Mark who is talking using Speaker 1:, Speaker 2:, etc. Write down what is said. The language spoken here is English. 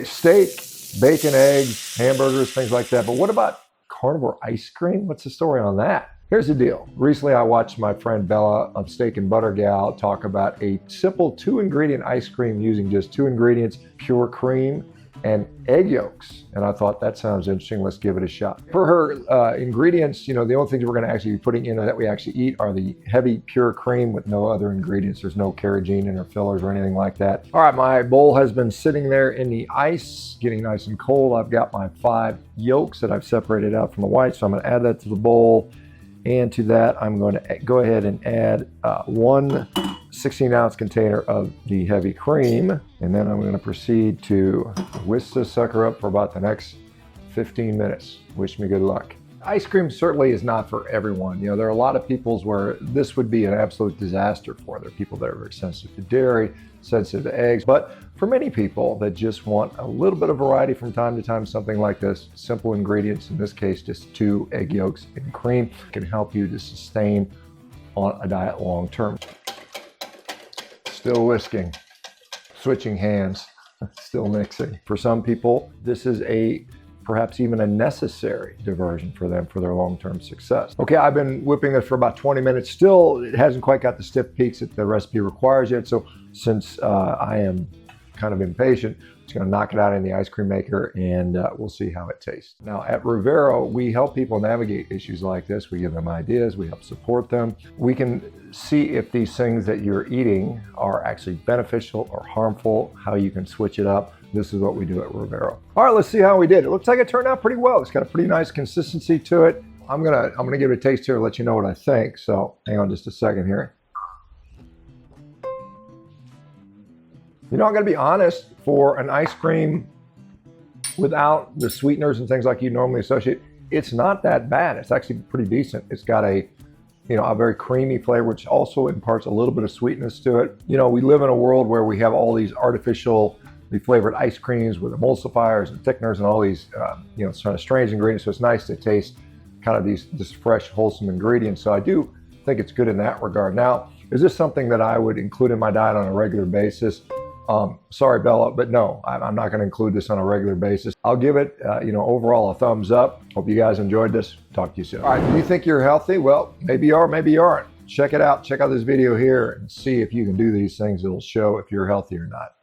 Speaker 1: Steak, bacon, eggs, hamburgers, things like that. But what about carnivore ice cream? What's the story on that? Here's the deal. Recently, I watched my friend Bella of Steak and Butter Gal talk about a simple 2-ingredient ice cream using just 2 ingredients, pure cream and egg yolks. And I thought that sounds interesting. Let's give it a shot. For her ingredients, the only things we're going to actually be putting in that we actually eat are the heavy pure cream with no other ingredients. There's no carrageenan or fillers or anything like that. All right, my bowl has been sitting there in the ice, getting nice and cold. I've got my 5 yolks that I've separated out from the white, so I'm going to add that to the bowl. And to that, I'm going to go ahead and add 1 16-ounce container of the heavy cream. And then I'm going to proceed to whisk this sucker up for about the next 15 minutes. Wish me good luck. Ice cream certainly is not for everyone. There are a lot of peoples where this would be an absolute disaster for. There are people that are very sensitive to dairy, sensitive to eggs. But for many people that just want a little bit of variety from time to time, something like this, simple ingredients, in this case, just 2 egg yolks and cream, can help you to sustain on a diet long term. Still whisking, switching hands, still mixing. For some people, this is perhaps even a necessary diversion for them for their long-term success. Okay, I've been whipping this for about 20 minutes. Still, it hasn't quite got the stiff peaks that the recipe requires yet. So since I am kind of impatient, I'm just gonna knock it out in the ice cream maker and we'll see how it tastes. Now at Revero, we help people navigate issues like this. We give them ideas, we help support them. We can see if these things that you're eating are actually beneficial or harmful, how you can switch it up. This is what we do at Revero. All right, let's see how we did. It looks like it turned out pretty well. It's got a pretty nice consistency to it. I'm gonna give it a taste here and let you know what I think. So hang on just a second here. I'm gonna be honest, for an ice cream without the sweeteners and things like you normally associate, it's not that bad. It's actually pretty decent. It's got a very creamy flavor, which also imparts a little bit of sweetness to it. We live in a world where we have all these artificial flavored ice creams with emulsifiers and thickeners and all these, sort of strange ingredients. So it's nice to taste kind of this fresh, wholesome ingredients. So I do think it's good in that regard. Now, is this something that I would include in my diet on a regular basis? Sorry, Bella, but no, I'm not going to include this on a regular basis. I'll give it, overall a thumbs up. Hope you guys enjoyed this. Talk to you soon. All right, do you think you're healthy? Well, maybe you are, maybe you aren't. Check it out. Check out this video here and see if you can do these things. It'll show if you're healthy or not.